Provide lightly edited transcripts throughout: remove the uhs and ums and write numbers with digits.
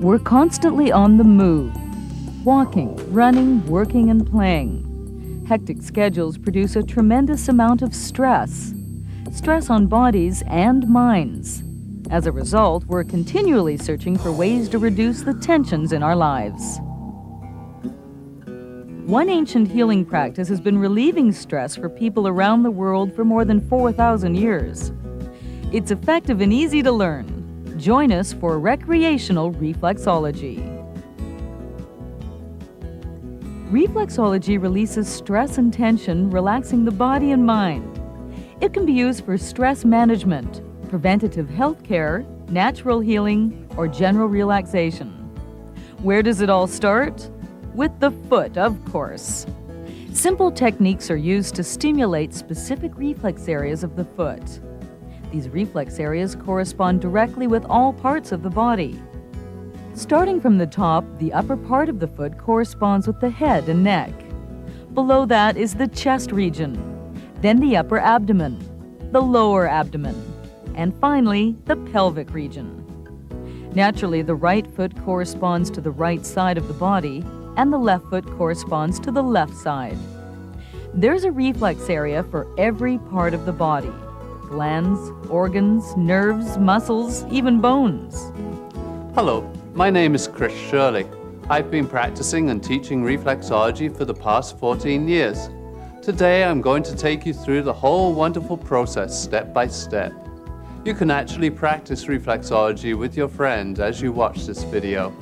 We're constantly on the move. Walking, running, working, and playing. Hectic schedules produce a tremendous amount of stress. Stress on bodies and minds. As a result, we're continually searching for ways to reduce the tensions in our lives. One ancient healing practice has been relieving stress for people around the world for more than 4,000 years. It's effective and easy to learn. Join us for recreational reflexology. Reflexology releases stress and tension, relaxing the body and mind. It can be used for stress management, preventative health care, natural healing, or general relaxation. Where does it all start? With the foot, of course. Simple techniques are used to stimulate specific reflex areas of the foot. These reflex areas correspond directly with all parts of the body. Starting from the top, the upper part of the foot corresponds with the head and neck. Below that is the chest region, then the upper abdomen, the lower abdomen, and finally, the pelvic region. Naturally, the right foot corresponds to the right side of the body, and the left foot corresponds to the left side. There's a reflex area for every part of the body: glands, organs, nerves, muscles, even bones. Hello, my name is Chris Shirley. I've been practicing and teaching reflexology for the past 14 years. Today I'm going to take you through the whole wonderful process step by step. You can actually practice reflexology with your friend as you watch this video.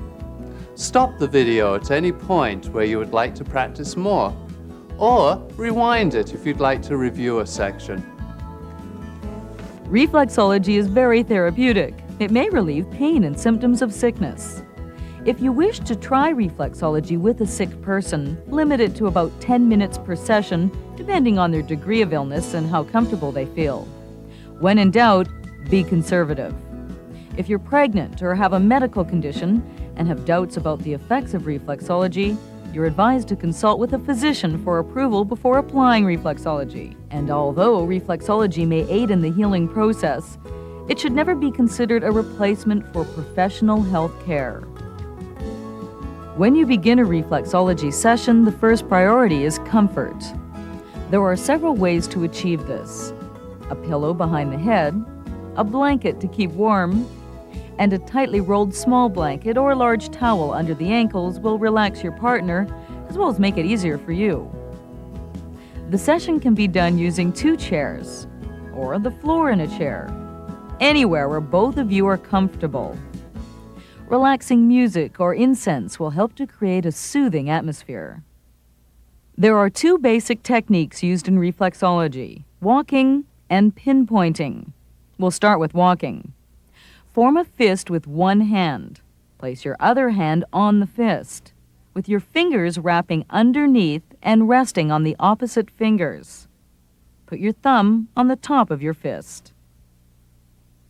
Stop the video at any point where you would like to practice more, or rewind it if you'd like to review a section. Reflexology is very therapeutic. It may relieve pain and symptoms of sickness. If you wish to try reflexology with a sick person, limit it to about 10 minutes per session, depending on their degree of illness and how comfortable they feel. When in doubt, be conservative. If you're pregnant or have a medical condition and have doubts about the effects of reflexology, you're advised to consult with a physician for approval before applying reflexology. And although reflexology may aid in the healing process, it should never be considered a replacement for professional health care. When you begin a reflexology session, the first priority is comfort. There are several ways to achieve this: a pillow behind the head, a blanket to keep warm, and a tightly rolled small blanket or a large towel under the ankles will relax your partner as well as make it easier for you. The session can be done using 2 chairs or the floor in a chair, anywhere where both of you are comfortable. Relaxing music or incense will help to create a soothing atmosphere. There are 2 basic techniques used in reflexology: walking and pinpointing. We'll start with walking. Form a fist with one hand. Place your other hand on the fist, with your fingers wrapping underneath and resting on the opposite fingers. Put your thumb on the top of your fist.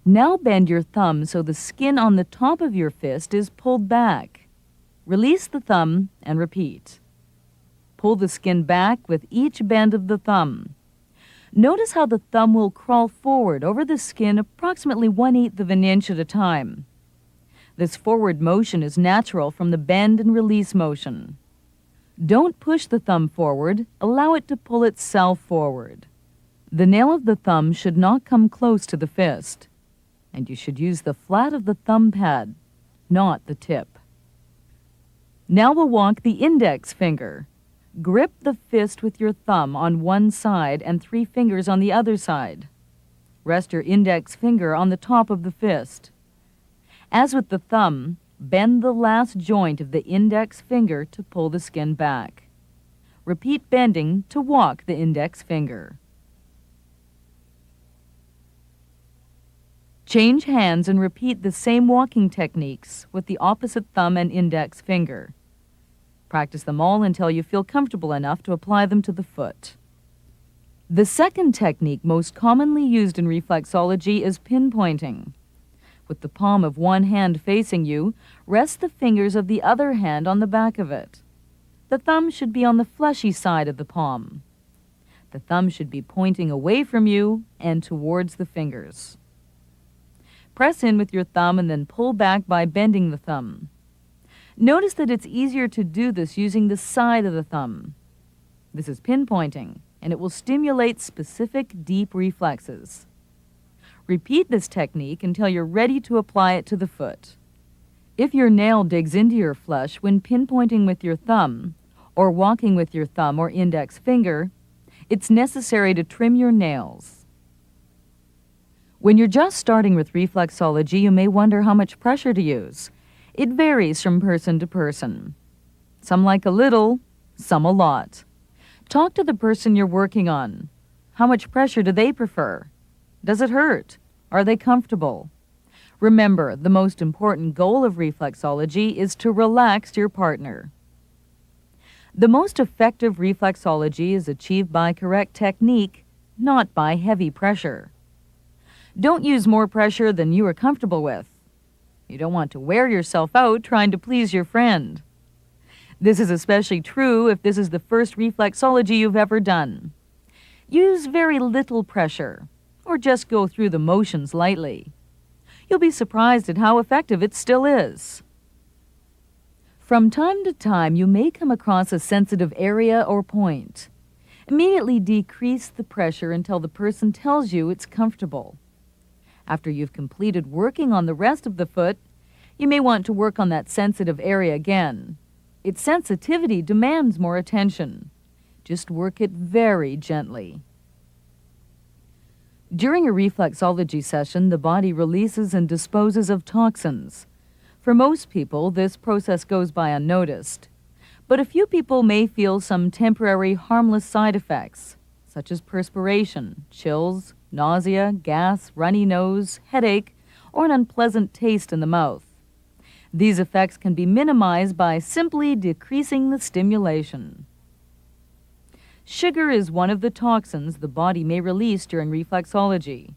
Now bend your thumb so the skin on the top of your fist is pulled back. Release the thumb and repeat. Pull the skin back with each bend of the thumb. Notice how the thumb will crawl forward over the skin approximately 1/8 of an inch at a time. This forward motion is natural from the bend and release motion. Don't push the thumb forward, allow it to pull itself forward. The nail of the thumb should not come close to the fist, and you should use the flat of the thumb pad, not the tip. Now we'll walk the index finger. Grip the fist with your thumb on one side and 3 fingers on the other side. Rest your index finger on the top of the fist. As with the thumb, bend the last joint of the index finger to pull the skin back. Repeat bending to walk the index finger. Change hands and repeat the same walking techniques with the opposite thumb and index finger. Practice them all until you feel comfortable enough to apply them to the foot. The second technique most commonly used in reflexology is pinpointing. With the palm of one hand facing you, rest the fingers of the other hand on the back of it. The thumb should be on the fleshy side of the palm. The thumb should be pointing away from you and towards the fingers. Press in with your thumb and then pull back by bending the thumb. Notice that it's easier to do this using the side of the thumb. This is pinpointing, and it will stimulate specific deep reflexes. Repeat this technique until you're ready to apply it to the foot. If your nail digs into your flesh when pinpointing with your thumb, or walking with your thumb or index finger, it's necessary to trim your nails. When you're just starting with reflexology, you may wonder how much pressure to use. It varies from person to person. Some like a little, some a lot. Talk to the person you're working on. How much pressure do they prefer? Does it hurt? Are they comfortable? Remember, the most important goal of reflexology is to relax your partner. The most effective reflexology is achieved by correct technique, not by heavy pressure. Don't use more pressure than you are comfortable with. You don't want to wear yourself out trying to please your friend. This is especially true if this is the first reflexology you've ever done. Use very little pressure, or just go through the motions lightly. You'll be surprised at how effective it still is. From time to time, you may come across a sensitive area or point. Immediately decrease the pressure until the person tells you it's comfortable. After you've completed working on the rest of the foot, you may want to work on that sensitive area again. Its sensitivity demands more attention. Just work it very gently. During a reflexology session, the body releases and disposes of toxins. For most people, this process goes by unnoticed. But a few people may feel some temporary harmless side effects, such as perspiration, chills, nausea, gas, runny nose, headache, or an unpleasant taste in the mouth. These effects can be minimized by simply decreasing the stimulation. Sugar is one of the toxins the body may release during reflexology.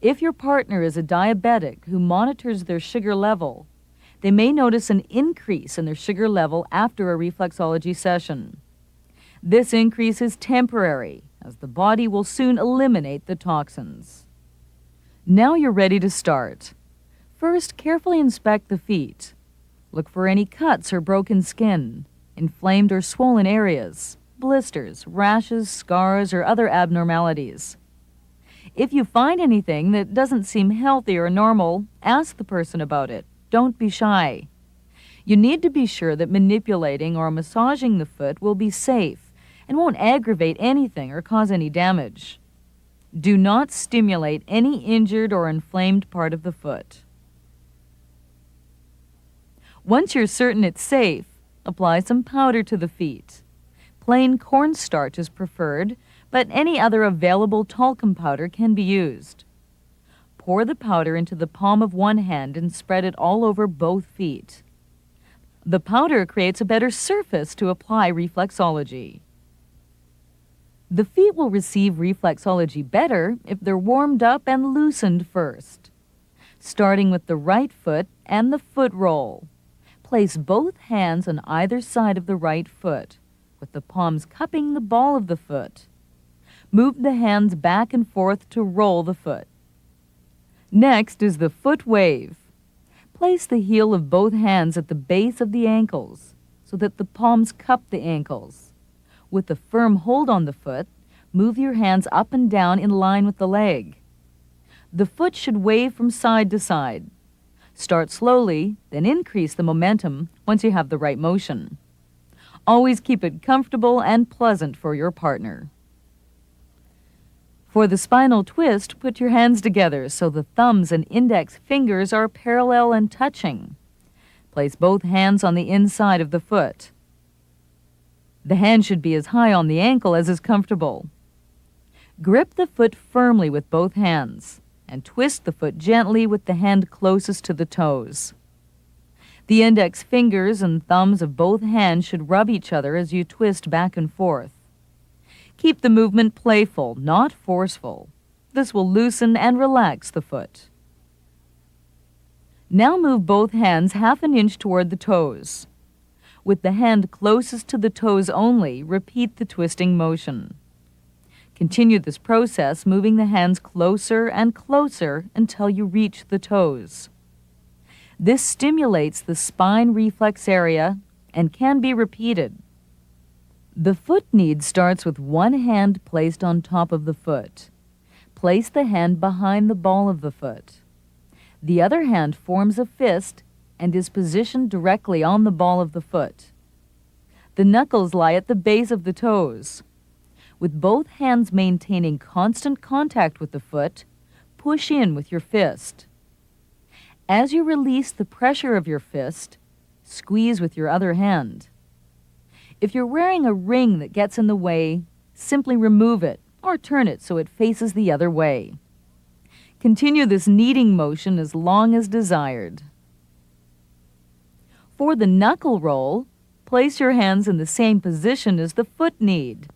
If your partner is a diabetic who monitors their sugar level, they may notice an increase in their sugar level after a reflexology session. This increase is temporary, as the body will soon eliminate the toxins. Now you're ready to start. First, carefully inspect the feet. Look for any cuts or broken skin, inflamed or swollen areas, blisters, rashes, scars, or other abnormalities. If you find anything that doesn't seem healthy or normal, ask the person about it. Don't be shy. You need to be sure that manipulating or massaging the foot will be safe and won't aggravate anything or cause any damage. Do not stimulate any injured or inflamed part of the foot. Once you're certain it's safe, apply some powder to the feet. Plain cornstarch is preferred, but any other available talcum powder can be used. Pour the powder into the palm of one hand and spread it all over both feet. The powder creates a better surface to apply reflexology. The feet will receive reflexology better if they're warmed up and loosened first. Starting with the right foot and the foot roll. Place both hands on either side of the right foot, with the palms cupping the ball of the foot. Move the hands back and forth to roll the foot. Next is the foot wave. Place the heel of both hands at the base of the ankles so that the palms cup the ankles. With a firm hold on the foot, move your hands up and down in line with the leg. The foot should wave from side to side. Start slowly, then increase the momentum once you have the right motion. Always keep it comfortable and pleasant for your partner. For the spinal twist, put your hands together so the thumbs and index fingers are parallel and touching. Place both hands on the inside of the foot. The hand should be as high on the ankle as is comfortable. Grip the foot firmly with both hands and twist the foot gently with the hand closest to the toes. The index fingers and thumbs of both hands should rub each other as you twist back and forth. Keep the movement playful, not forceful. This will loosen and relax the foot. Now move both hands half an inch toward the toes. With the hand closest to the toes only, repeat the twisting motion. Continue this process, moving the hands closer and closer until you reach the toes. This stimulates the spine reflex area and can be repeated. The foot knead starts with one hand placed on top of the foot. Place the hand behind the ball of the foot. The other hand forms a fist and is positioned directly on the ball of the foot. The knuckles lie at the base of the toes. With both hands maintaining constant contact with the foot, push in with your fist. As you release the pressure of your fist, squeeze with your other hand. If you're wearing a ring that gets in the way, simply remove it or turn it so it faces the other way. Continue this kneading motion as long as desired. For the knuckle roll, place your hands in the same position as the foot knead.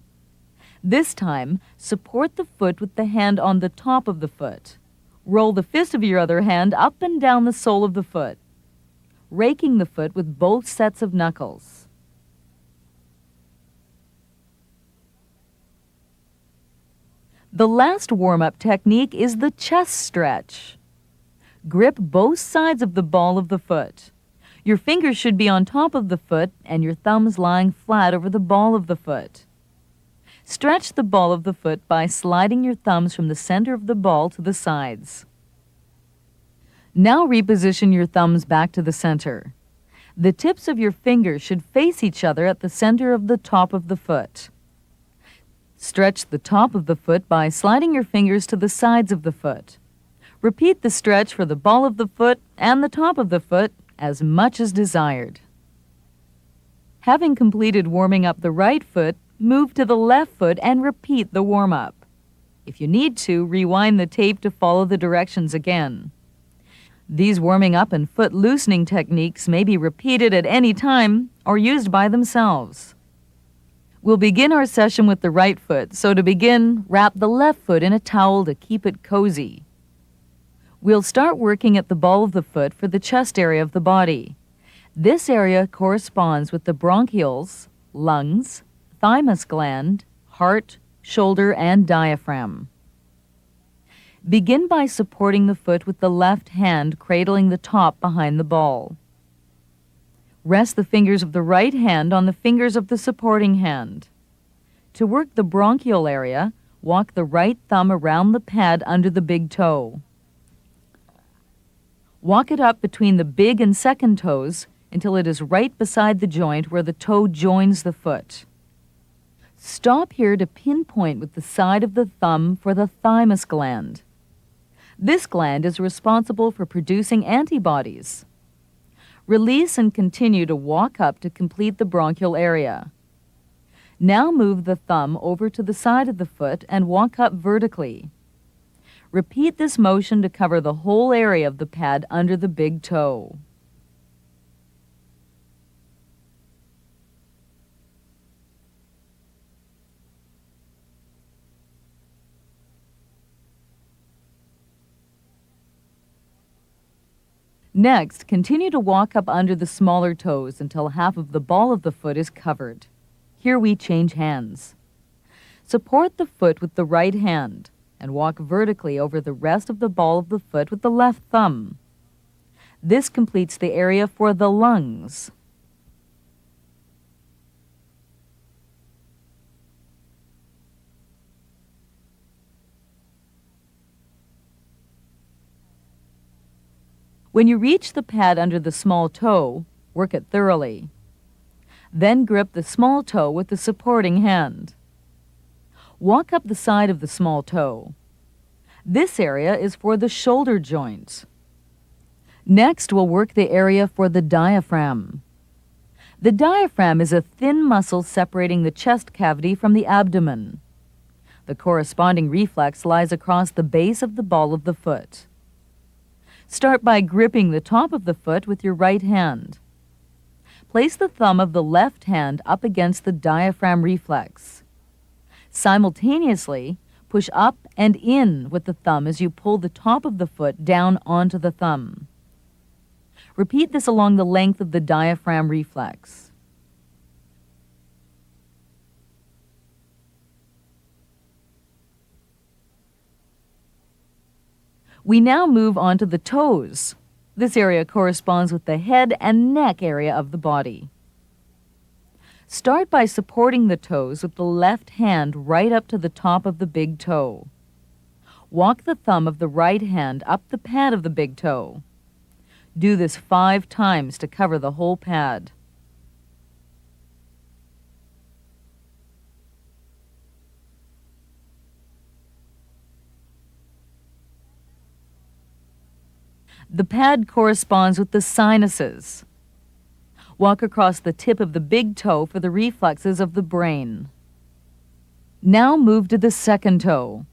This time, support the foot with the hand on the top of the foot. Roll the fist of your other hand up and down the sole of the foot, raking the foot with both sets of knuckles. The last warm-up technique is the chest stretch. Grip both sides of the ball of the foot. Your fingers should be on top of the foot and your thumbs lying flat over the ball of the foot. Stretch the ball of the foot by sliding your thumbs from the center of the ball to the sides. Now reposition your thumbs back to the center. The tips of your fingers should face each other at the center of the top of the foot. Stretch the top of the foot by sliding your fingers to the sides of the foot. Repeat the stretch for the ball of the foot and the top of the foot as much as desired. Having completed warming up the right foot, move to the left foot and repeat the warm-up. If you need to, rewind the tape to follow the directions again. These warming up and foot loosening techniques may be repeated at any time or used by themselves. We'll begin our session with the right foot, so to begin, wrap the left foot in a towel to keep it cozy. We'll start working at the ball of the foot for the chest area of the body. This area corresponds with the bronchioles, lungs, thymus gland, heart, shoulder, and diaphragm. Begin by supporting the foot with the left hand cradling the top behind the ball. Rest the fingers of the right hand on the fingers of the supporting hand. To work the bronchial area, walk the right thumb around the pad under the big toe. Walk it up between the big and second toes until it is right beside the joint where the toe joins the foot. Stop here to pinpoint with the side of the thumb for the thymus gland. This gland is responsible for producing antibodies. Release and continue to walk up to complete the bronchial area. Now move the thumb over to the side of the foot and walk up vertically. Repeat this motion to cover the whole area of the pad under the big toe. Next, continue to walk up under the smaller toes until half of the ball of the foot is covered. Here we change hands. Support the foot with the right hand and walk vertically over the rest of the ball of the foot with the left thumb. This completes the area for the lungs. When you reach the pad under the small toe, work it thoroughly. Then grip the small toe with the supporting hand. Walk up the side of the small toe. This area is for the shoulder joint. Next, we'll work the area for the diaphragm. The diaphragm is a thin muscle separating the chest cavity from the abdomen. The corresponding reflex lies across the base of the ball of the foot. Start by gripping the top of the foot with your right hand. Place the thumb of the left hand up against the diaphragm reflex. Simultaneously, push up and in with the thumb as you pull the top of the foot down onto the thumb. Repeat this along the length of the diaphragm reflex. We now move on to the toes. This area corresponds with the head and neck area of the body. Start by supporting the toes with the left hand right up to the top of the big toe. Walk the thumb of the right hand up the pad of the big toe. Do this 5 times to cover the whole pad. The pad corresponds with the sinuses. Walk across the tip of the big toe for the reflexes of the brain. Now move to the second toe.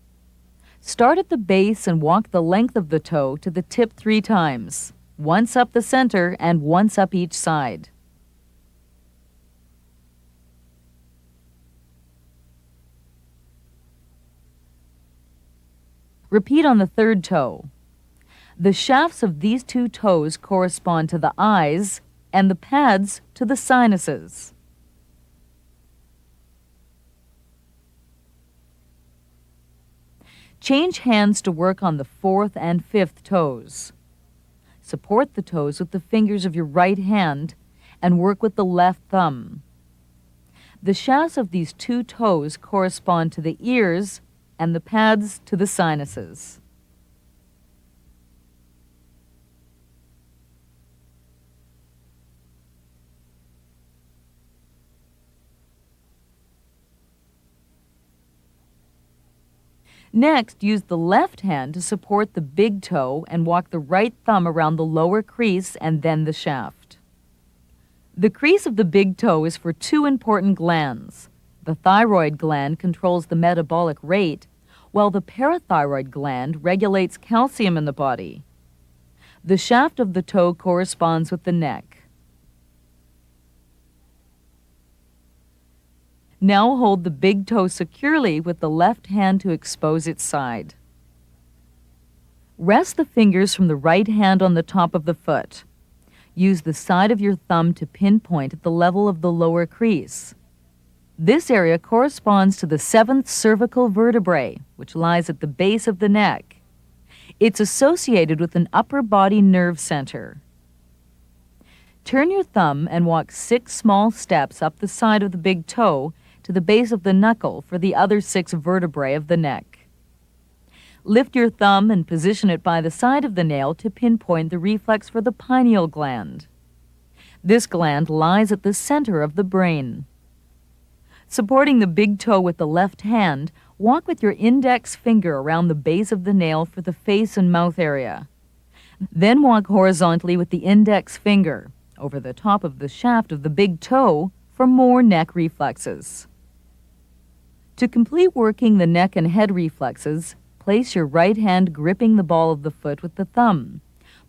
Start at the base and walk the length of the toe to the tip 3 times, once up the center and once up each side. Repeat on the third toe. The shafts of these 2 toes correspond to the eyes and the pads to the sinuses. Change hands to work on the 4th and 5th toes. Support the toes with the fingers of your right hand and work with the left thumb. The shafts of these 2 toes correspond to the ears and the pads to the sinuses. Next, use the left hand to support the big toe and walk the right thumb around the lower crease and then the shaft. The crease of the big toe is for 2 important glands. The thyroid gland controls the metabolic rate, while the parathyroid gland regulates calcium in the body. The shaft of the toe corresponds with the neck. Now hold the big toe securely with the left hand to expose its side. Rest the fingers from the right hand on the top of the foot. Use the side of your thumb to pinpoint at the level of the lower crease. This area corresponds to the 7th cervical vertebrae, which lies at the base of the neck. It's associated with an upper body nerve center. Turn your thumb and walk 6 small steps up the side of the big toe to the base of the knuckle for the other 6 vertebrae of the neck. Lift your thumb and position it by the side of the nail to pinpoint the reflex for the pineal gland. This gland lies at the center of the brain. Supporting the big toe with the left hand, walk with your index finger around the base of the nail for the face and mouth area. Then walk horizontally with the index finger over the top of the shaft of the big toe for more neck reflexes. To complete working the neck and head reflexes, place your right hand gripping the ball of the foot with the thumb,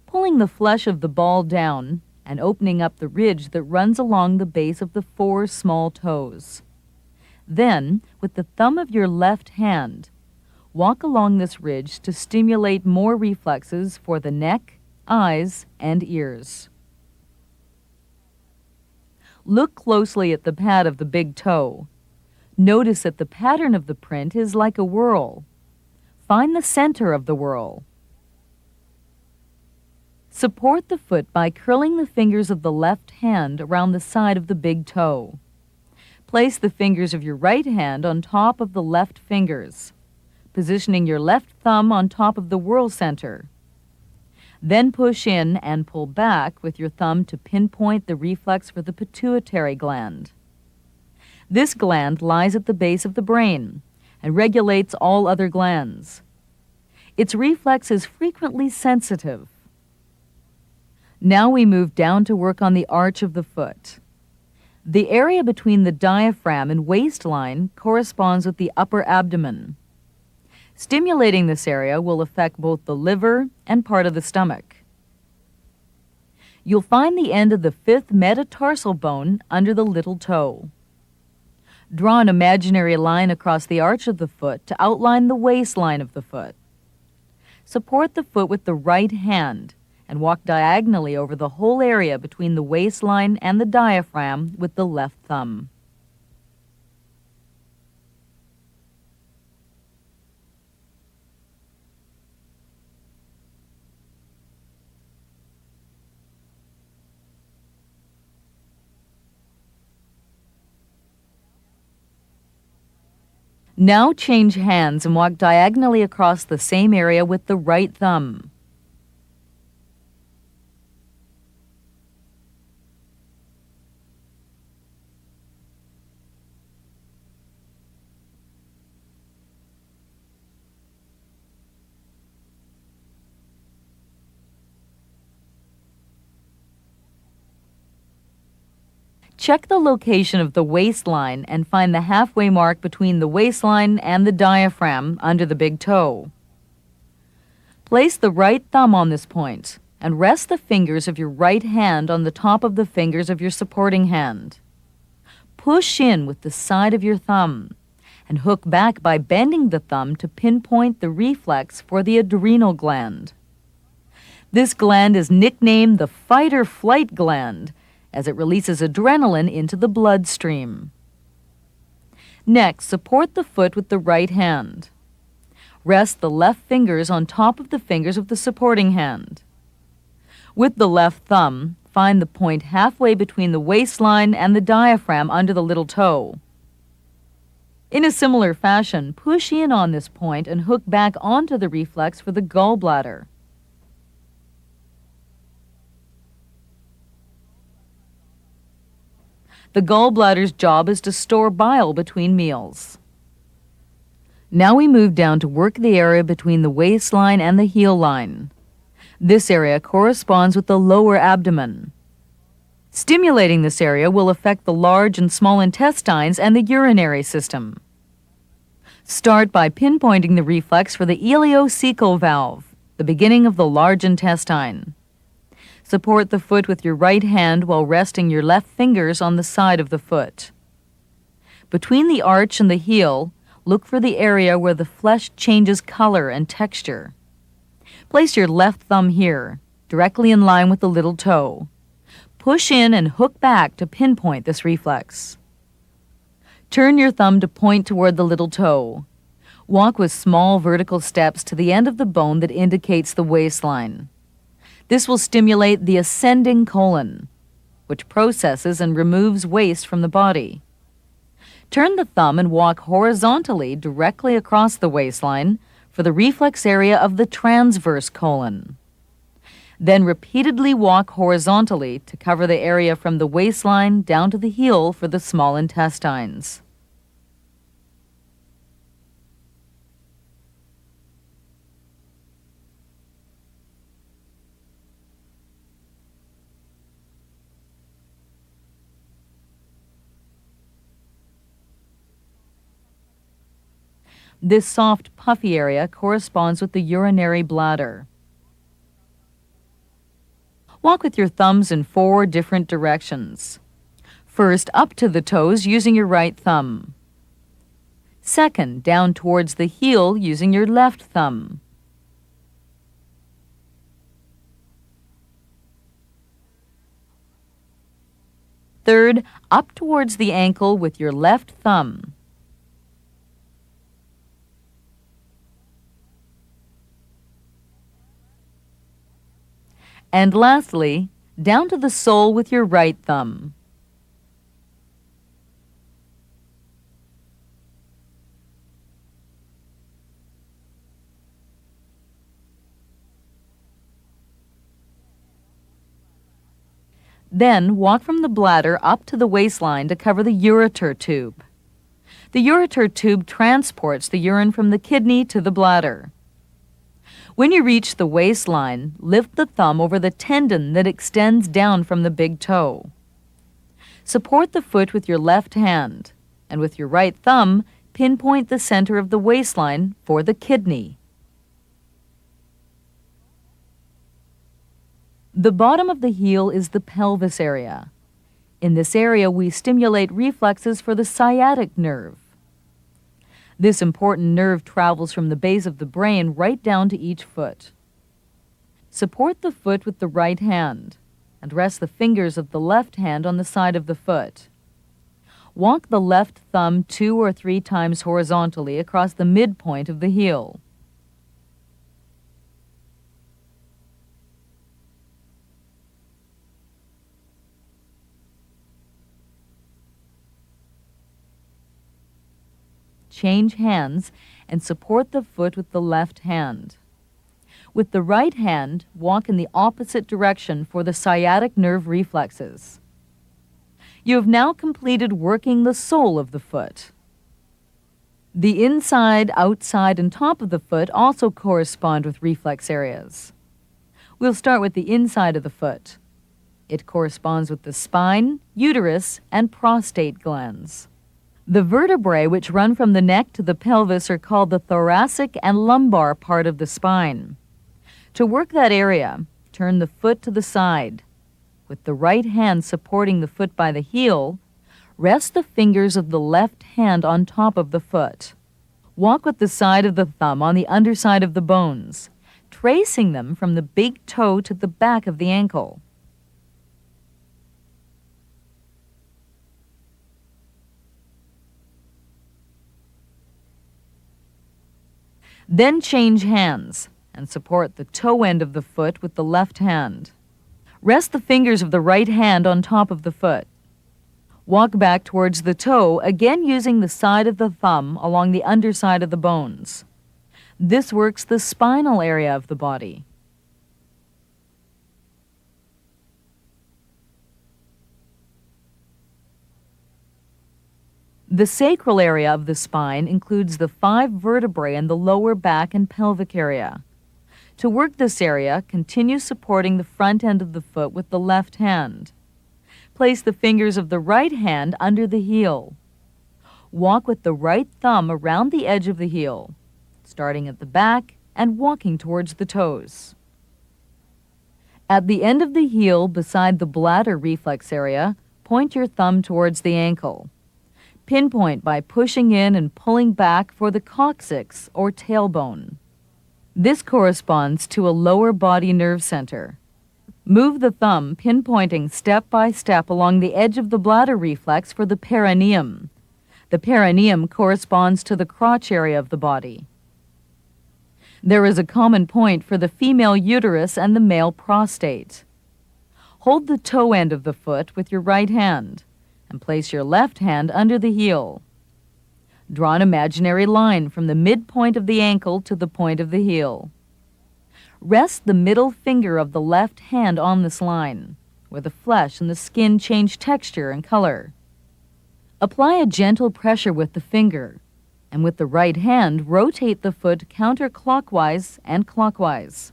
pulling the flesh of the ball down and opening up the ridge that runs along the base of the 4 small toes. Then, with the thumb of your left hand, walk along this ridge to stimulate more reflexes for the neck, eyes, and ears. Look closely at the pad of the big toe. Notice that the pattern of the print is like a whirl. Find the center of the whirl. Support the foot by curling the fingers of the left hand around the side of the big toe. Place the fingers of your right hand on top of the left fingers, positioning your left thumb on top of the whirl center. Then push in and pull back with your thumb to pinpoint the reflex for the pituitary gland. This gland lies at the base of the brain and regulates all other glands. Its reflex is frequently sensitive. Now we move down to work on the arch of the foot. The area between the diaphragm and waistline corresponds with the upper abdomen. Stimulating this area will affect both the liver and part of the stomach. You'll find the end of the 5th metatarsal bone under the little toe. Draw an imaginary line across the arch of the foot to outline the waistline of the foot. Support the foot with the right hand and walk diagonally over the whole area between the waistline and the diaphragm with the left thumb. Now change hands and walk diagonally across the same area with the right thumb. Check the location of the waistline and find the halfway mark between the waistline and the diaphragm under the big toe. Place the right thumb on this point and rest the fingers of your right hand on the top of the fingers of your supporting hand. Push in with the side of your thumb and hook back by bending the thumb to pinpoint the reflex for the adrenal gland. This gland is nicknamed the fight or flight gland, as it releases adrenaline into the bloodstream. Next, support the foot with the right hand. Rest the left fingers on top of the fingers of the supporting hand. With the left thumb, find the point halfway between the waistline and the diaphragm under the little toe. In a similar fashion, push in on this point and hook back onto the reflex for the gallbladder. The gallbladder's job is to store bile between meals. Now we move down to work the area between the waistline and the heel line. This area corresponds with the lower abdomen. Stimulating this area will affect the large and small intestines and the urinary system. Start by pinpointing the reflex for the ileocecal valve, the beginning of the large intestine. Support the foot with your right hand while resting your left fingers on the side of the foot. Between the arch and the heel, look for the area where the flesh changes color and texture. Place your left thumb here, directly in line with the little toe. Push in and hook back to pinpoint this reflex. Turn your thumb to point toward the little toe. Walk with small vertical steps to the end of the bone that indicates the waistline. This will stimulate the ascending colon, which processes and removes waste from the body. Turn the thumb and walk horizontally directly across the waistline for the reflex area of the transverse colon. Then repeatedly walk horizontally to cover the area from the waistline down to the heel for the small intestines. This soft, puffy area corresponds with the urinary bladder. Walk with your thumbs in 4 different directions. First, up to the toes using your right thumb. Second, down towards the heel using your left thumb. Third, up towards the ankle with your left thumb. And lastly, down to the sole with your right thumb. Then walk from the bladder up to the waistline to cover the ureter tube. The ureter tube transports the urine from the kidney to the bladder. When you reach the waistline, lift the thumb over the tendon that extends down from the big toe. Support the foot with your left hand, and with your right thumb, pinpoint the center of the waistline for the kidney. The bottom of the heel is the pelvis area. In this area, we stimulate reflexes for the sciatic nerve. This important nerve travels from the base of the brain right down to each foot. Support the foot with the right hand and rest the fingers of the left hand on the side of the foot. Walk the left thumb 2 or 3 times horizontally across the midpoint of the heel. change hands and support the foot with the left hand. With the right hand, walk in the opposite direction for the sciatic nerve reflexes. You have now completed working the sole of the foot. The inside, outside, and top of the foot also correspond with reflex areas. We'll start with the inside of the foot. It corresponds with the spine, uterus, and prostate glands. The vertebrae which run from the neck to the pelvis are called the thoracic and lumbar part of the spine. To work that area, turn the foot to the side. With the right hand supporting the foot by the heel, rest the fingers of the left hand on top of the foot. Walk with the side of the thumb on the underside of the bones, tracing them from the big toe to the back of the ankle. Then change hands and support the toe end of the foot with the left hand. Rest the fingers of the right hand on top of the foot. Walk back towards the toe, again using the side of the thumb along the underside of the bones. This works the spinal area of the body. The sacral area of the spine includes the 5 vertebrae in the lower back and pelvic area. To work this area, continue supporting the front end of the foot with the left hand. Place the fingers of the right hand under the heel. Walk with the right thumb around the edge of the heel, starting at the back and walking towards the toes. At the end of the heel, beside the bladder reflex area, point your thumb towards the ankle. Pinpoint by pushing in and pulling back for the coccyx or tailbone. This corresponds to a lower body nerve center. Move the thumb, pinpointing step by step along the edge of the bladder reflex for the perineum. The perineum corresponds to the crotch area of the body. There is a common point for the female uterus and the male prostate. Hold the toe end of the foot with your right hand and place your left hand under the heel. Draw an imaginary line from the midpoint of the ankle to the point of the heel. Rest the middle finger of the left hand on this line, where the flesh and the skin change texture and color. Apply a gentle pressure with the finger, and with the right hand, rotate the foot counterclockwise and clockwise.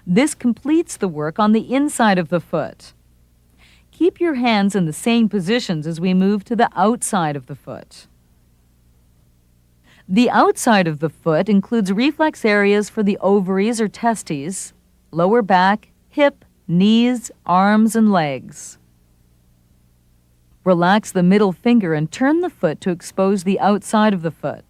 This completes the work on the inside of the foot. Keep your hands in the same positions as we move to the outside of the foot. The outside of the foot includes reflex areas for the ovaries or testes, lower back, hip, knees, arms, and legs. Relax the middle finger and turn the foot to expose the outside of the foot.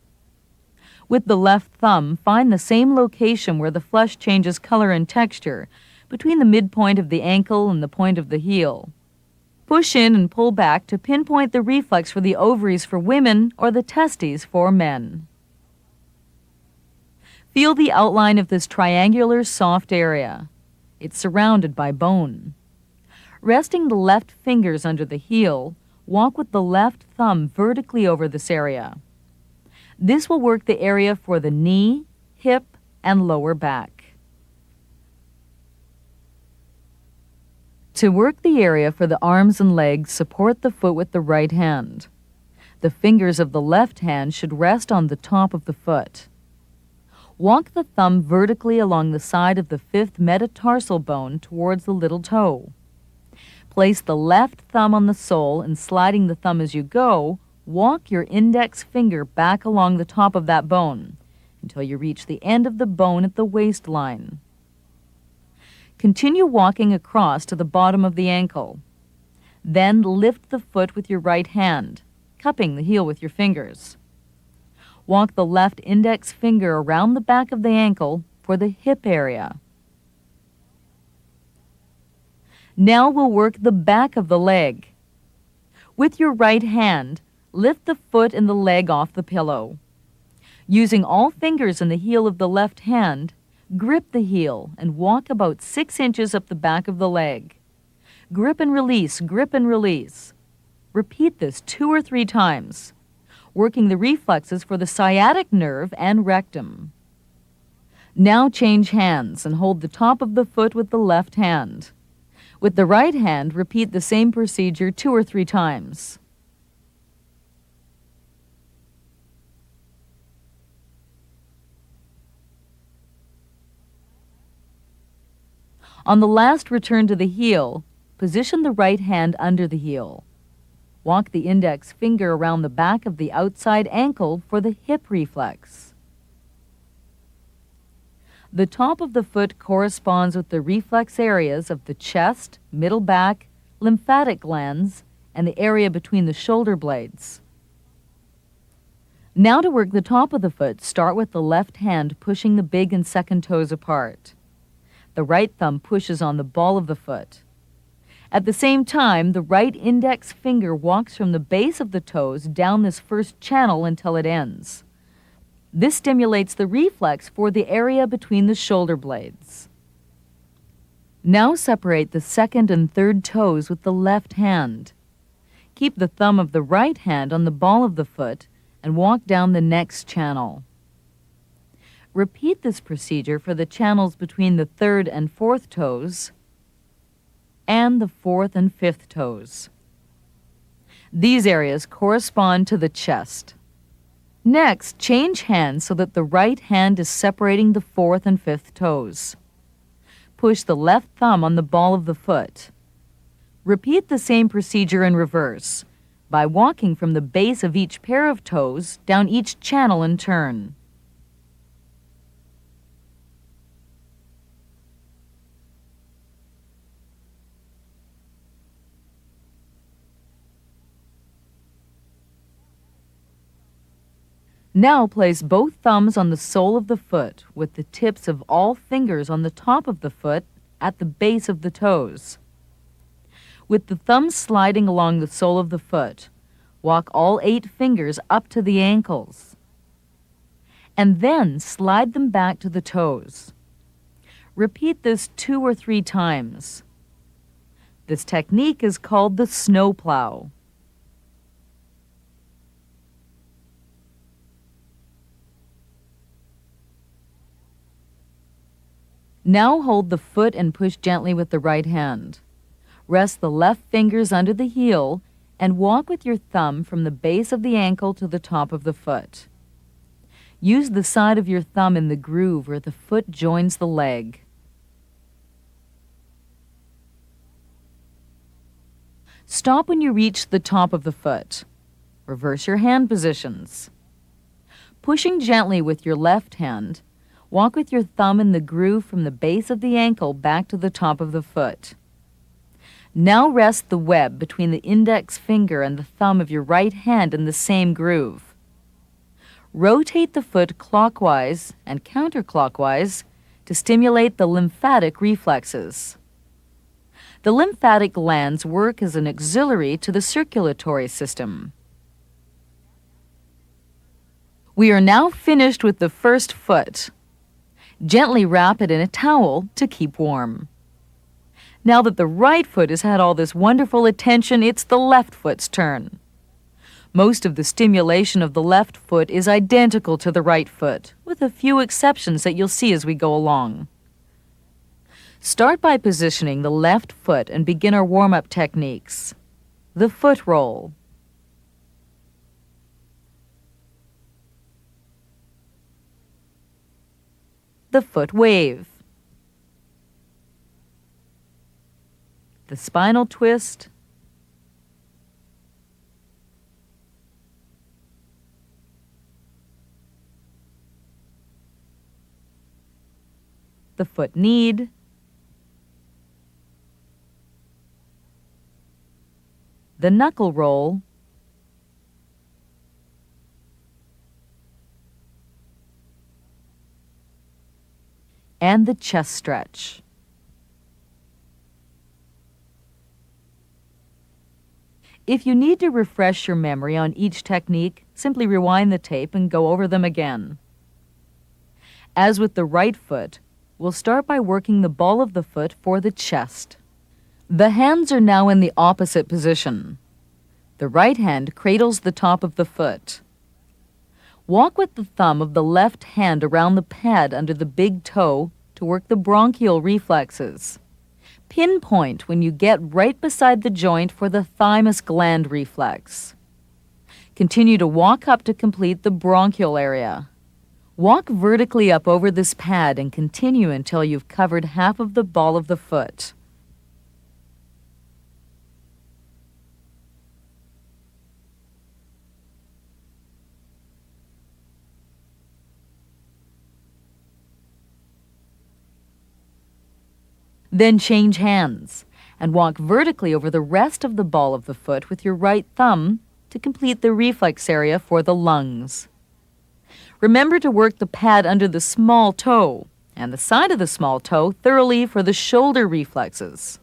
With the left thumb, find the same location where the flesh changes color and texture, between the midpoint of the ankle and the point of the heel. Push in and pull back to pinpoint the reflex for the ovaries for women or the testes for men. Feel the outline of this triangular soft area. It's surrounded by bone. Resting the left fingers under the heel, walk with the left thumb vertically over this area. This will work the area for the knee, hip, and lower back. To work the area for the arms and legs, support the foot with the right hand. The fingers of the left hand should rest on the top of the foot. Walk the thumb vertically along the side of the 5th metatarsal bone towards the little toe. Place the left thumb on the sole and sliding the thumb as you go, walk your index finger back along the top of that bone until you reach the end of the bone at the waistline. Continue walking across to the bottom of the ankle. Then lift the foot with your right hand, cupping the heel with your fingers. Walk the left index finger around the back of the ankle for the hip area. Now we'll work the back of the leg. With your right hand, lift the foot and the leg off the pillow. Using all fingers in the heel of the left hand, grip the heel and walk about 6 inches up the back of the leg. Grip and release, grip and release. Repeat this 2 or 3 times. working the reflexes for the sciatic nerve and rectum. Now change hands and hold the top of the foot with the left hand. With the right hand, repeat the same procedure 2 or 3 times. On the last return to the heel, position the right hand under the heel. Walk the index finger around the back of the outside ankle for the hip reflex. The top of the foot corresponds with the reflex areas of the chest, middle back, lymphatic glands, and the area between the shoulder blades. Now to work the top of the foot, start with the left hand pushing the big and second toes apart. The right thumb pushes on the ball of the foot. At the same time, the right index finger walks from the base of the toes down this first channel until it ends. This stimulates the reflex for the area between the shoulder blades. Now separate the second and third toes with the left hand. Keep the thumb of the right hand on the ball of the foot and walk down the next channel. Repeat this procedure for the channels between the third and fourth toes and the fourth and fifth toes. These areas correspond to the chest. Next, change hands so that the right hand is separating the fourth and fifth toes. Push the left thumb on the ball of the foot. Repeat the same procedure in reverse by walking from the base of each pair of toes down each channel in turn. Now place both thumbs on the sole of the foot with the tips of all fingers on the top of the foot at the base of the toes. With the thumbs sliding along the sole of the foot, walk all 8 fingers up to the ankles. And then slide them back to the toes. Repeat this 2 or 3 times. This technique is called the snowplow. Now hold the foot and push gently with the right hand. Rest the left fingers under the heel and walk with your thumb from the base of the ankle to the top of the foot. Use the side of your thumb in the groove where the foot joins the leg. Stop when you reach the top of the foot. Reverse your hand positions. Pushing gently with your left hand, walk with your thumb in the groove from the base of the ankle back to the top of the foot. Now rest the web between the index finger and the thumb of your right hand in the same groove. Rotate the foot clockwise and counterclockwise to stimulate the lymphatic reflexes. The lymphatic glands work as an auxiliary to the circulatory system. We are now finished with the first foot. Gently wrap it in a towel to keep warm. Now that the right foot has had all this wonderful attention, it's the left foot's turn. Most of the stimulation of the left foot is identical to the right foot, with a few exceptions that you'll see as we go along. Start by positioning the left foot and begin our warm-up techniques. The foot roll. The foot wave. The spinal twist. The foot knead. The knuckle roll. And the chest stretch. If you need to refresh your memory on each technique, simply rewind the tape and go over them again. As with the right foot, we'll start by working the ball of the foot for the chest. The hands are now in the opposite position. The right hand cradles the top of the foot. Walk with the thumb of the left hand around the pad under the big toe to work the bronchial reflexes. Pinpoint when you get right beside the joint for the thymus gland reflex. Continue to walk up to complete the bronchial area. Walk vertically up over this pad and continue until you've covered half of the ball of the foot. Then change hands and walk vertically over the rest of the ball of the foot with your right thumb to complete the reflex area for the lungs. Remember to work the pad under the small toe and the side of the small toe thoroughly for the shoulder reflexes.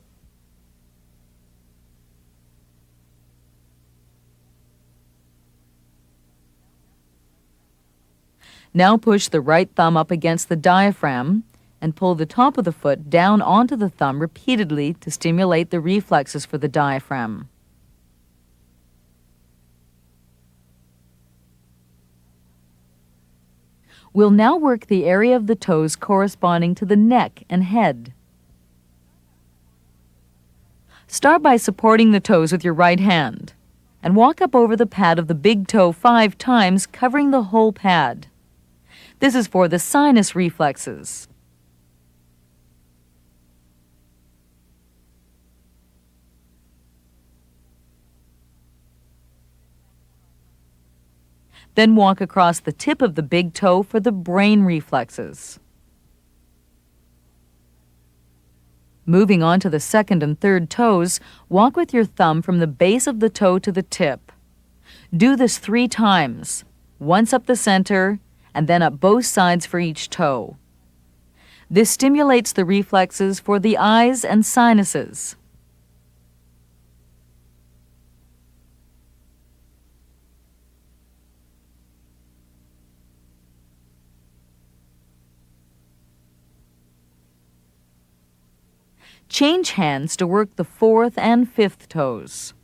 Now push the right thumb up against the diaphragm and pull the top of the foot down onto the thumb repeatedly to stimulate the reflexes for the diaphragm. We'll now work the area of the toes corresponding to the neck and head. Start by supporting the toes with your right hand and walk up over the pad of the big toe 5 times, covering the whole pad. This is for the sinus reflexes. Then walk across the tip of the big toe for the brain reflexes. Moving on to the second and third toes, walk with your thumb from the base of the toe to the tip. Do this 3 times, once up the center and then up both sides for each toe. This stimulates the reflexes for the eyes and sinuses. Change hands to work the 4th and 5th toes.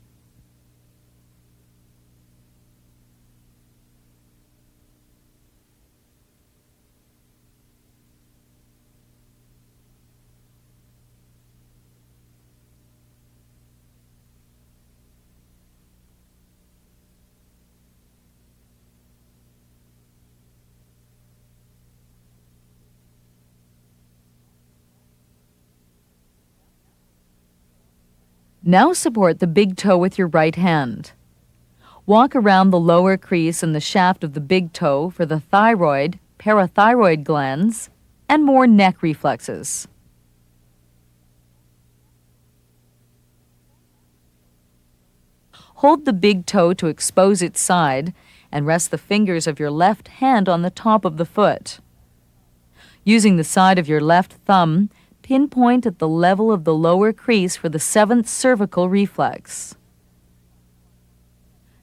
Now support the big toe with your right hand. Walk around the lower crease and the shaft of the big toe for the thyroid, parathyroid glands, and more neck reflexes. Hold the big toe to expose its side and rest the fingers of your left hand on the top of the foot. Using the side of your left thumb, pinpoint at the level of the lower crease for the 7th cervical reflex.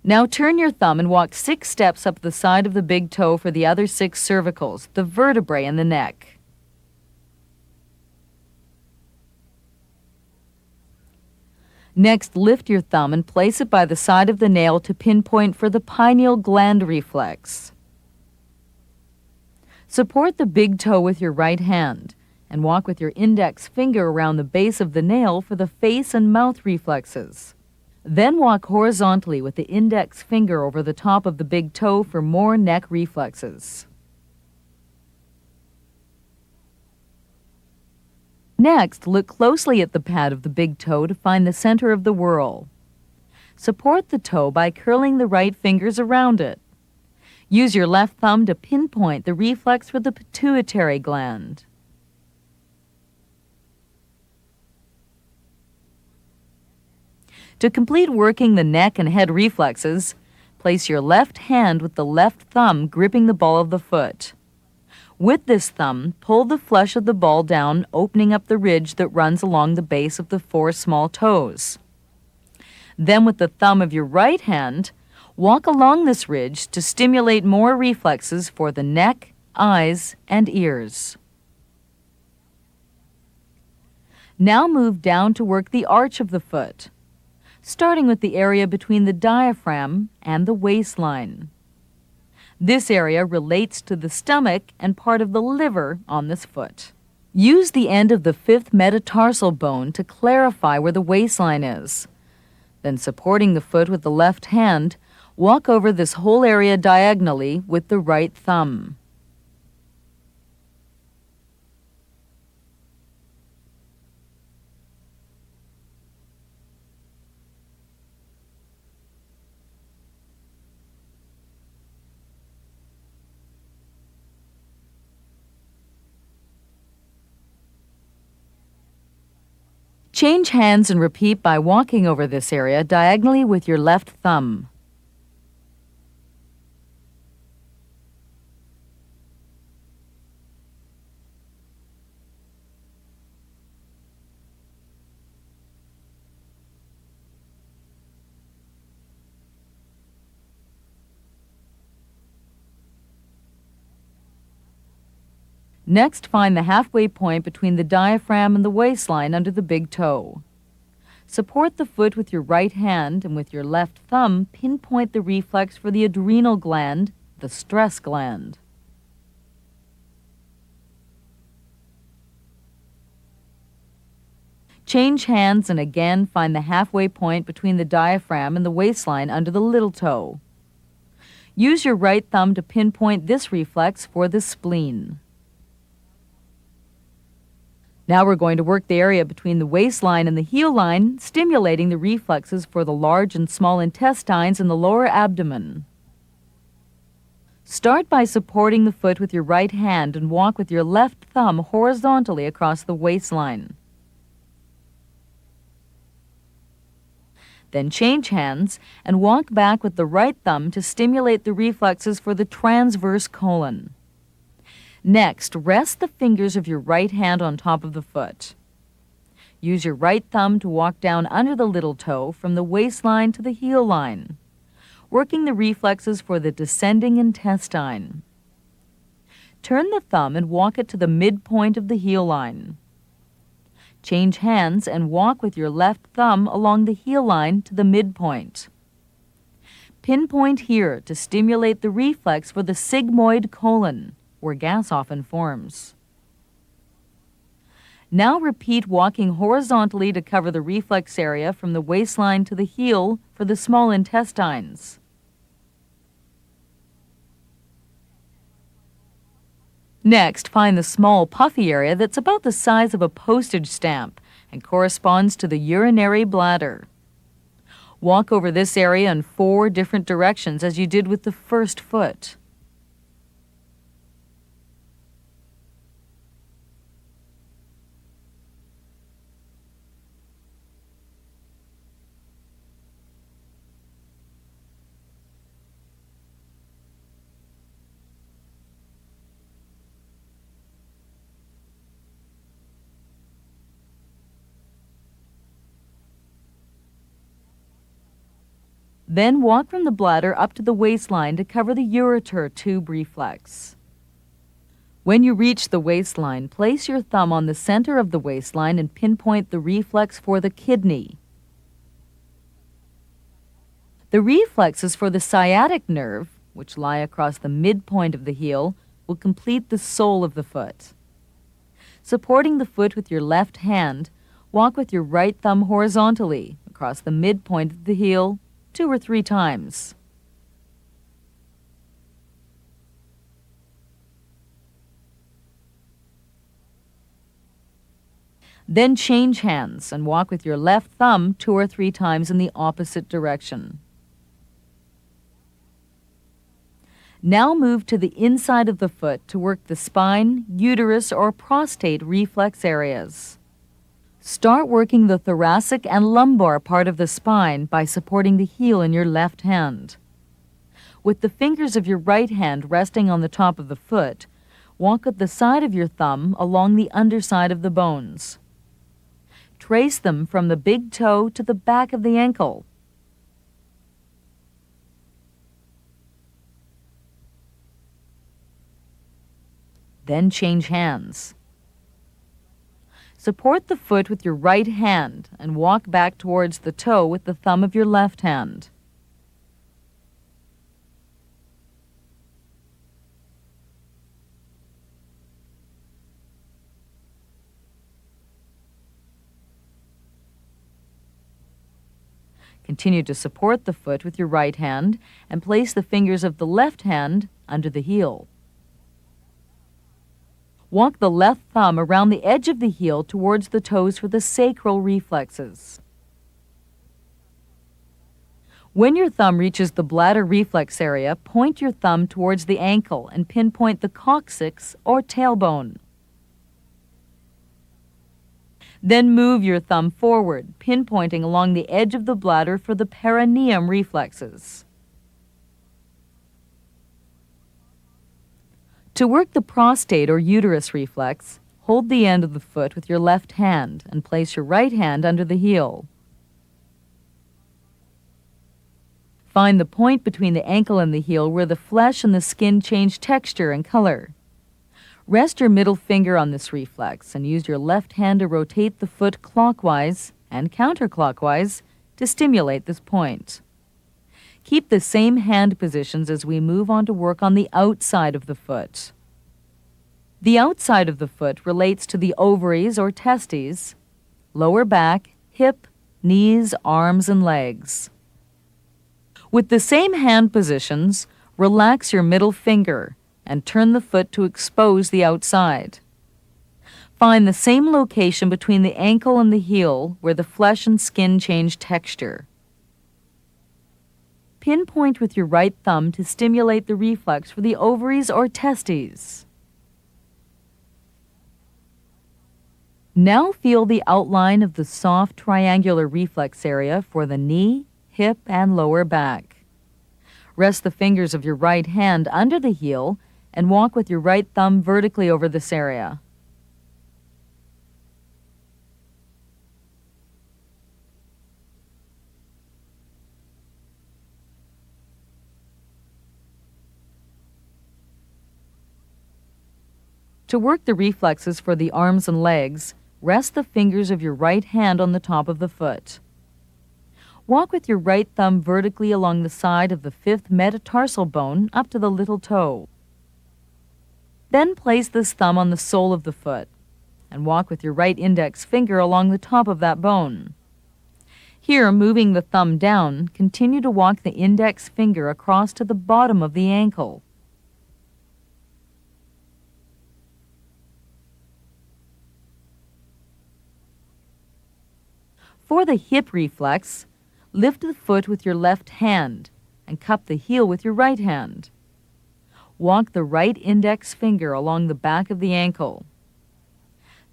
Now turn your thumb and walk 6 steps up the side of the big toe for the other 6 cervicals, the vertebrae and the neck. Next, lift your thumb and place it by the side of the nail to pinpoint for the pineal gland reflex. Support the big toe with your right hand and walk with your index finger around the base of the nail for the face and mouth reflexes. Then walk horizontally with the index finger over the top of the big toe for more neck reflexes. Next, look closely at the pad of the big toe to find the center of the whorl. Support the toe by curling the right fingers around it. Use your left thumb to pinpoint the reflex for the pituitary gland. To complete working the neck and head reflexes, place your left hand with the left thumb gripping the ball of the foot. With this thumb, pull the flesh of the ball down, opening up the ridge that runs along the base of the 4 small toes. Then with the thumb of your right hand, walk along this ridge to stimulate more reflexes for the neck, eyes, and ears. Now move down to work the arch of the foot, starting with the area between the diaphragm and the waistline. This area relates to the stomach and part of the liver on this foot. Use the end of the fifth metatarsal bone to clarify where the waistline is. Then, supporting the foot with the left hand, walk over this whole area diagonally with the right thumb. Change hands and repeat by walking over this area diagonally with your left thumb. Next, find the halfway point between the diaphragm and the waistline under the big toe. Support the foot with your right hand and with your left thumb pinpoint the reflex for the adrenal gland, the stress gland. Change hands and again find the halfway point between the diaphragm and the waistline under the little toe. Use your right thumb to pinpoint this reflex for the spleen. Now we're going to work the area between the waistline and the heel line, stimulating the reflexes for the large and small intestines and the lower abdomen. Start by supporting the foot with your right hand and walk with your left thumb horizontally across the waistline. Then change hands and walk back with the right thumb to stimulate the reflexes for the transverse colon. Next, rest the fingers of your right hand on top of the foot. Use your right thumb to walk down under the little toe from the waistline to the heel line, working the reflexes for the descending intestine. Turn the thumb and walk it to the midpoint of the heel line. Change hands and walk with your left thumb along the heel line to the midpoint. Pinpoint here to stimulate the reflex for the sigmoid colon, where gas often forms. Now repeat walking horizontally to cover the reflex area from the waistline to the heel for the small intestines. Next, find the small puffy area that's about the size of a postage stamp and corresponds to the urinary bladder. Walk over this area in 4 different directions as you did with the first foot. Then walk from the bladder up to the waistline to cover the ureter tube reflex. When you reach the waistline, place your thumb on the center of the waistline and pinpoint the reflex for the kidney. The reflexes for the sciatic nerve, which lie across the midpoint of the heel, will complete the sole of the foot. Supporting the foot with your left hand, walk with your right thumb horizontally across the midpoint of the heel 2 or 3 times. Then change hands and walk with your left thumb 2 or 3 times in the opposite direction. Now move to the inside of the foot to work the spine, uterus, or prostate reflex areas. Start working the thoracic and lumbar part of the spine by supporting the heel in your left hand. With the fingers of your right hand resting on the top of the foot, walk at the side of your thumb along the underside of the bones. Trace them from the big toe to the back of the ankle. Then change hands. Support the foot with your right hand and walk back towards the toe with the thumb of your left hand. Continue to support the foot with your right hand and place the fingers of the left hand under the heel. Walk the left thumb around the edge of the heel towards the toes for the sacral reflexes. When your thumb reaches the bladder reflex area, point your thumb towards the ankle and pinpoint the coccyx or tailbone. Then move your thumb forward, pinpointing along the edge of the bladder for the perineum reflexes. To work the prostate or uterus reflex, hold the end of the foot with your left hand and place your right hand under the heel. Find the point between the ankle and the heel where the flesh and the skin change texture and color. Rest your middle finger on this reflex and use your left hand to rotate the foot clockwise and counterclockwise to stimulate this point. Keep the same hand positions as we move on to work on the outside of the foot. The outside of the foot relates to the ovaries or testes, lower back, hip, knees, arms, and legs. With the same hand positions, relax your middle finger and turn the foot to expose the outside. Find the same location between the ankle and the heel where the flesh and skin change texture. Pinpoint with your right thumb to stimulate the reflex for the ovaries or testes. Now feel the outline of the soft triangular reflex area for the knee, hip, and lower back. Rest the fingers of your right hand under the heel and walk with your right thumb vertically over this area. To work the reflexes for the arms and legs, rest the fingers of your right hand on the top of the foot. Walk with your right thumb vertically along the side of the fifth metatarsal bone up to the little toe. Then place this thumb on the sole of the foot and walk with your right index finger along the top of that bone. Here, moving the thumb down, continue to walk the index finger across to the bottom of the ankle. For the hip reflex, lift the foot with your left hand and cup the heel with your right hand. Walk the right index finger along the back of the ankle.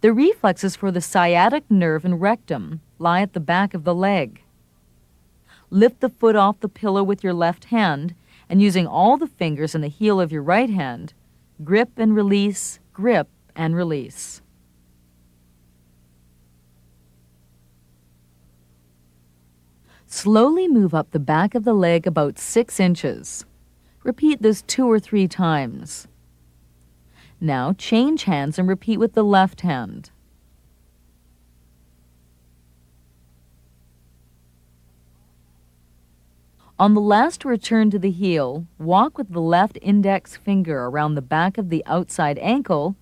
The reflexes for the sciatic nerve and rectum lie at the back of the leg. Lift the foot off the pillow with your left hand and using all the fingers and the heel of your right hand, grip and release, grip and release. Slowly move up the back of the leg about 6 inches. Repeat this 2 or 3 times. Now change hands and repeat with the left hand. On the last return to the heel, walk with the left index finger around the back of the outside ankle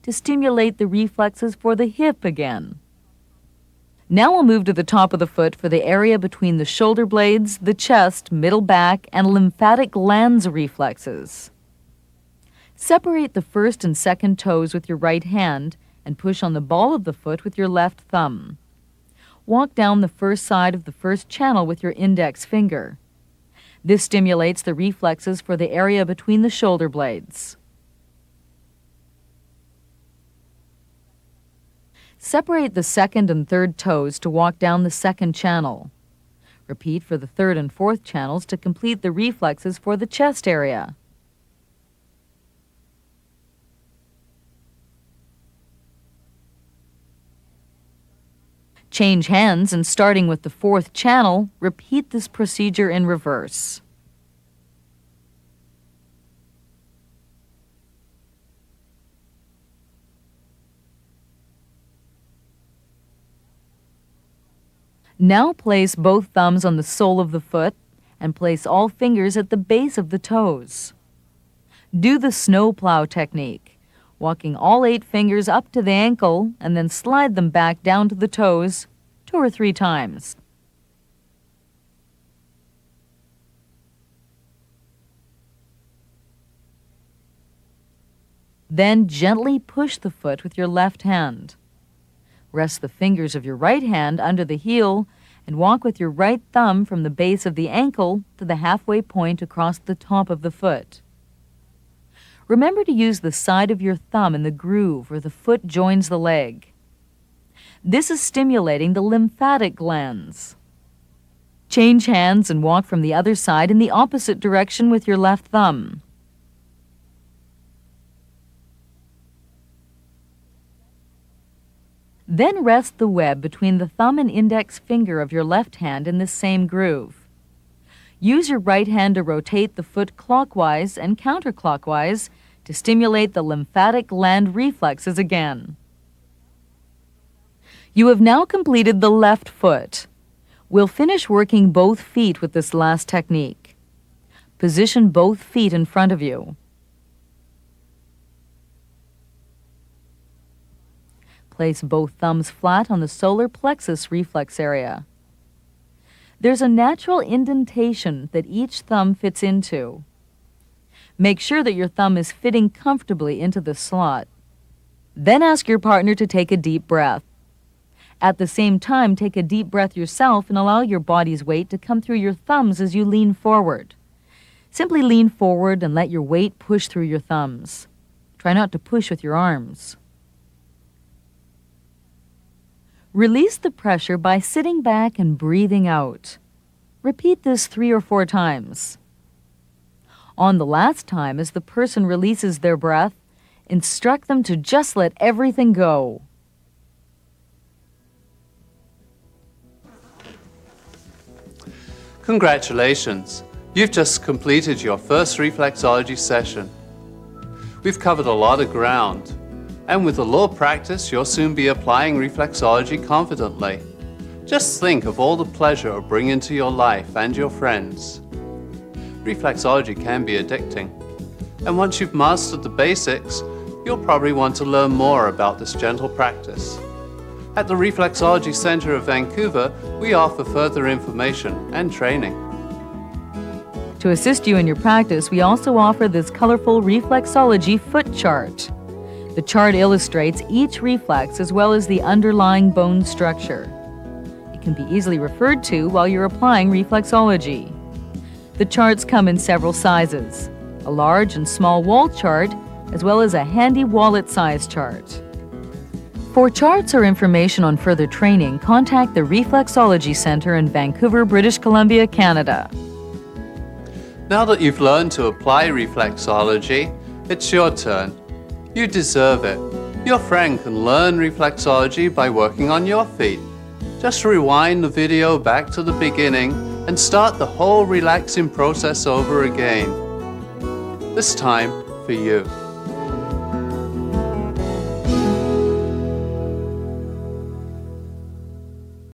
to stimulate the reflexes for the hip again. Now we'll move to the top of the foot for the area between the shoulder blades, the chest, middle back, and lymphatic glands reflexes. Separate the first and second toes with your right hand and push on the ball of the foot with your left thumb. Walk down the first side of the first channel with your index finger. This stimulates the reflexes for the area between the shoulder blades. Separate the second and third toes to walk down the second channel. Repeat for the third and fourth channels to complete the reflexes for the chest area. Change hands and starting with the fourth channel, repeat this procedure in reverse. Now place both thumbs on the sole of the foot and place all fingers at the base of the toes. Do the snowplow technique, walking all 8 fingers up to the ankle and then slide them back down to the toes 2 or 3 times. Then gently push the foot with your left hand. Rest the fingers of your right hand under the heel and walk with your right thumb from the base of the ankle to the halfway point across the top of the foot. Remember to use the side of your thumb in the groove where the foot joins the leg. This is stimulating the lymphatic glands. Change hands and walk from the other side in the opposite direction with your left thumb. Then rest the web between the thumb and index finger of your left hand in this same groove. Use your right hand to rotate the foot clockwise and counterclockwise to stimulate the lymphatic gland reflexes again. You have now completed the left foot. We'll finish working both feet with this last technique. Position both feet in front of you. Place both thumbs flat on the solar plexus reflex area. There's a natural indentation that each thumb fits into. Make sure that your thumb is fitting comfortably into the slot. Then ask your partner to take a deep breath. At the same time, take a deep breath yourself and allow your body's weight to come through your thumbs as you lean forward. Simply lean forward and let your weight push through your thumbs. Try not to push with your arms. Release the pressure by sitting back and breathing out. Repeat this 3 or 4 times. On the last time, as the person releases their breath, instruct them to just let everything go. Congratulations! You've just completed your first reflexology session. We've covered a lot of ground, and with a little practice, you'll soon be applying reflexology confidently. Just think of all the pleasure it'll bring into your life and your friends. Reflexology can be addicting, and once you've mastered the basics, you'll probably want to learn more about this gentle practice. At the Reflexology Center of Vancouver, we offer further information and training. To assist you in your practice, we also offer this colorful reflexology foot chart. The chart illustrates each reflex as well as the underlying bone structure. It can be easily referred to while you're applying reflexology. The charts come in several sizes, a large and small wall chart, as well as a handy wallet size chart. For charts or information on further training, contact the Reflexology Center in Vancouver, British Columbia, Canada. Now that you've learned to apply reflexology, it's your turn. You deserve it. Your friend can learn reflexology by working on your feet. Just rewind the video back to the beginning and start the whole relaxing process over again. This time for you.